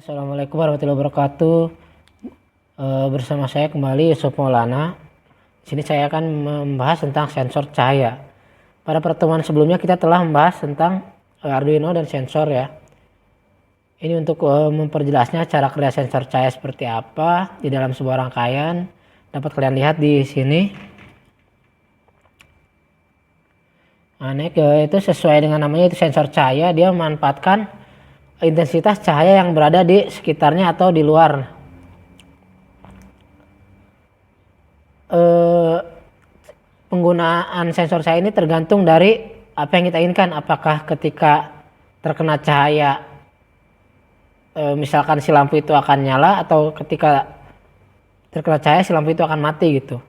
Assalamualaikum warahmatullahi wabarakatuh. Bersama saya kembali Yusuf Maulana. Di sini saya akan membahas tentang sensor cahaya. Pada pertemuan sebelumnya kita telah membahas tentang Arduino dan sensor ya. Ini untuk memperjelasnya cara kerja sensor cahaya seperti apa di dalam sebuah rangkaian. Dapat kalian lihat di sini. Nah, itu sesuai dengan namanya, itu sensor cahaya. Dia memanfaatkan intensitas cahaya yang berada di sekitarnya atau di luar. Penggunaan sensor cahaya ini tergantung dari apa yang kita inginkan. Apakah ketika terkena cahaya misalkan si lampu itu akan nyala, atau ketika terkena cahaya si lampu itu akan mati gitu.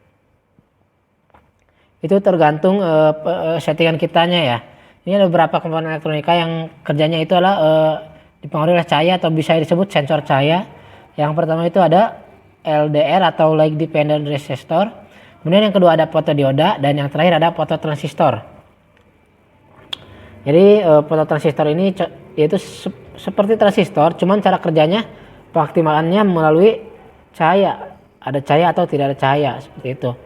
Itu tergantung settingan kitanya ya. Ini ada beberapa komponen elektronika yang kerjanya itu adalah dipengaruhi oleh cahaya atau bisa disebut sensor cahaya. Yang pertama itu ada LDR atau light dependent resistor. Kemudian yang kedua ada fotodioda, dan yang terakhir ada fototransistor. Jadi fototransistor ini yaitu seperti transistor, cuman cara kerjanya pengaktifkannya melalui cahaya. Ada cahaya atau tidak ada cahaya, seperti itu.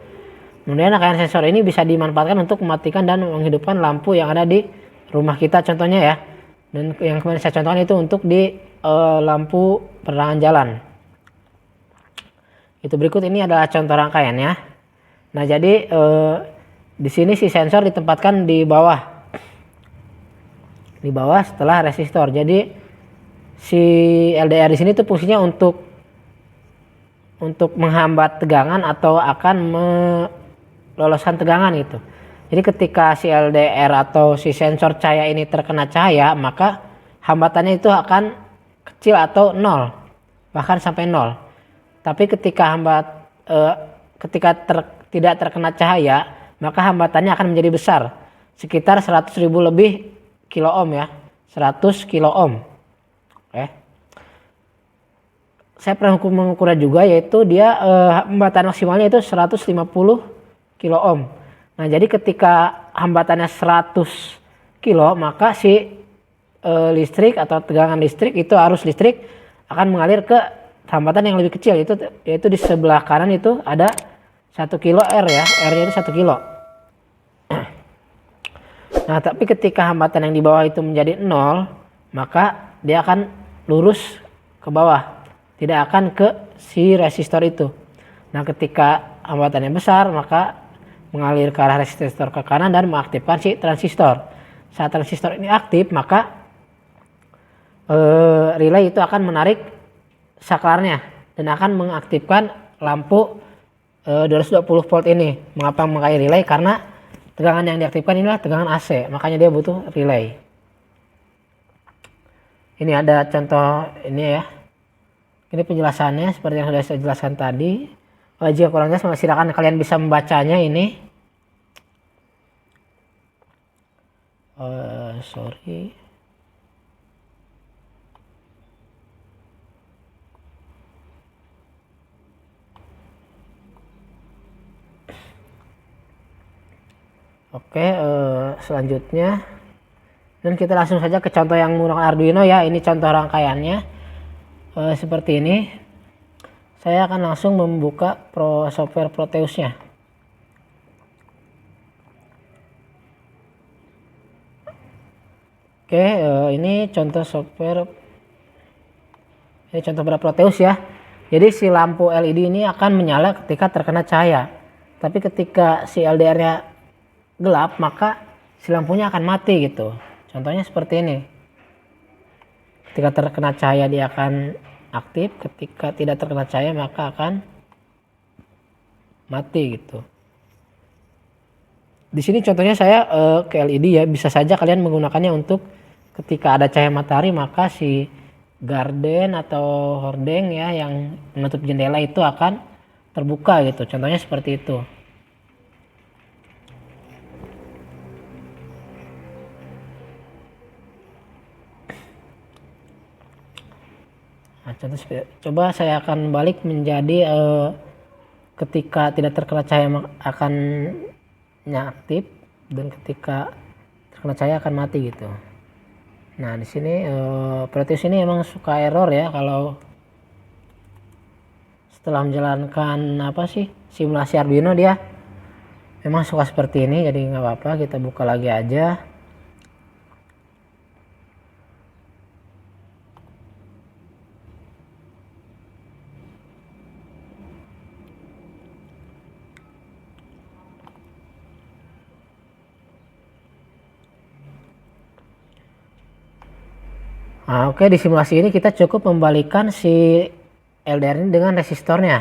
Kemudian rangkaian sensor ini bisa dimanfaatkan untuk mematikan dan menghidupkan lampu yang ada di rumah kita contohnya ya. Dan yang kemarin saya contohkan itu untuk di lampu penerangan jalan. Itu berikut ini adalah contoh rangkaiannya. Nah, jadi di sini si sensor ditempatkan di bawah. Di bawah setelah resistor. Jadi si LDR di sini tuh fungsinya untuk menghambat tegangan atau akan meloloskan tegangan gitu. Jadi ketika si LDR atau si sensor cahaya ini terkena cahaya, maka hambatannya itu akan kecil atau nol, bahkan sampai nol. Tapi ketika tidak terkena cahaya, maka hambatannya akan menjadi besar, sekitar 100.000 lebih kilo ohm ya, 100 kilo ohm. Oke. Saya pernah mengukurnya juga, yaitu dia hambatan maksimalnya itu 150 kilo ohm. Nah, jadi ketika hambatannya 100 kilo, maka si listrik atau tegangan listrik itu, arus listrik akan mengalir ke hambatan yang lebih kecil, yaitu di sebelah kanan itu ada 1 kilo R ya, R-nya itu 1 kilo. Nah, tapi ketika hambatan yang di bawah itu menjadi 0, maka dia akan lurus ke bawah, tidak akan ke si resistor itu. Nah, ketika hambatannya besar, maka mengalir ke arah resistor ke kanan dan mengaktifkan si transistor. Saat transistor ini aktif, maka relay itu akan menarik saklarnya dan akan mengaktifkan lampu 220 volt ini. Mengapa memakai relay? Karena tegangan yang diaktifkan inilah tegangan AC, makanya dia butuh relay. Ini ada contoh ini ya. Ini penjelasannya seperti yang sudah saya jelaskan tadi. Jika kurang jelas, silakan kalian bisa membacanya ini. Sorry. Oke, selanjutnya, dan kita langsung saja ke contoh yang menggunakan Arduino ya. Ini contoh rangkaiannya seperti ini. Saya akan langsung membuka software Proteusnya. Oke, ini contoh software. Ini contoh pada Proteus ya. Jadi si lampu LED ini akan menyala ketika terkena cahaya. Tapi ketika si LDR-nya gelap, maka si lampunya akan mati gitu. Contohnya seperti ini. Ketika terkena cahaya dia akan aktif, ketika tidak terkena cahaya maka akan mati gitu. Di sini contohnya saya ke LED ya. Bisa saja kalian menggunakannya untuk ketika ada cahaya matahari, maka si garden atau hordeng ya yang menutup jendela itu akan terbuka gitu. Contohnya seperti itu. Nah, contoh coba saya akan balik menjadi ketika tidak terkena cahaya akan aktif, dan ketika terkena cahaya akan mati gitu. Nah di sini Proteus ini emang suka error ya kalau setelah menjalankan simulasi Arduino, dia memang suka seperti ini. Jadi nggak apa-apa, kita buka lagi aja. Nah, oke, di simulasi ini kita cukup membalikan si LDR ini dengan resistornya.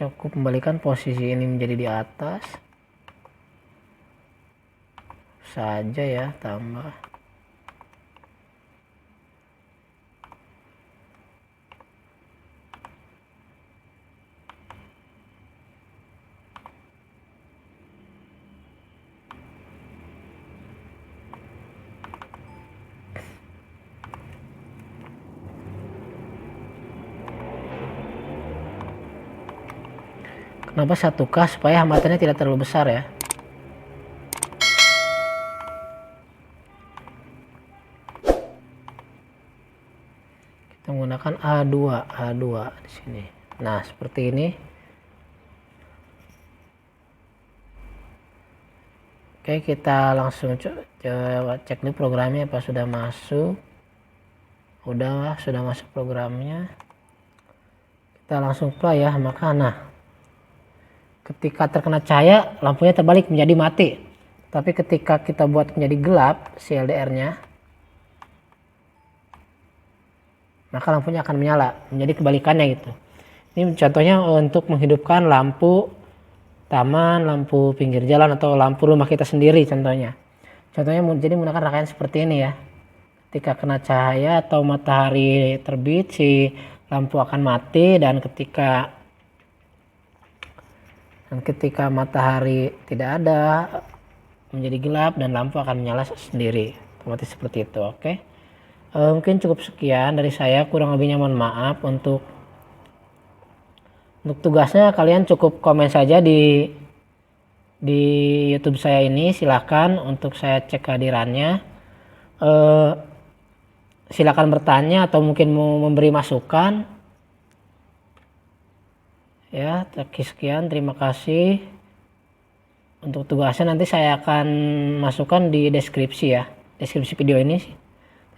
Cukup membalikan posisi ini menjadi di atas saja ya, tambah. Kenapa 1K? Supaya hambatannya tidak terlalu besar ya. Kita menggunakan A2 di sini. Nah, seperti ini. Oke, kita langsung coba cek dulu programnya apa sudah masuk. Sudah masuk programnya. Kita langsung play ya. Maka ketika terkena cahaya, lampunya terbalik menjadi mati. Tapi ketika kita buat menjadi gelap si LDR-nya, maka lampunya akan menyala, menjadi kebalikannya gitu. Ini contohnya untuk menghidupkan lampu taman, lampu pinggir jalan, atau lampu rumah kita sendiri contohnya. Contohnya jadi menggunakan rangkaian seperti ini ya. Ketika kena cahaya atau matahari terbit, si lampu akan mati, dan ketika matahari tidak ada, menjadi gelap dan lampu akan menyala sendiri, otomatis seperti itu. Oke, mungkin cukup sekian dari saya, kurang lebihnya mohon maaf. Untuk tugasnya kalian cukup komen saja di YouTube saya ini, silahkan untuk saya cek kehadirannya. Silakan bertanya atau mungkin mau memberi masukan. Ya, sekian, terima kasih. Untuk tugasnya nanti saya akan masukkan di deskripsi ya, deskripsi video ini.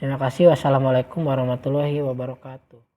Terima kasih. Wassalamualaikum warahmatullahi wabarakatuh.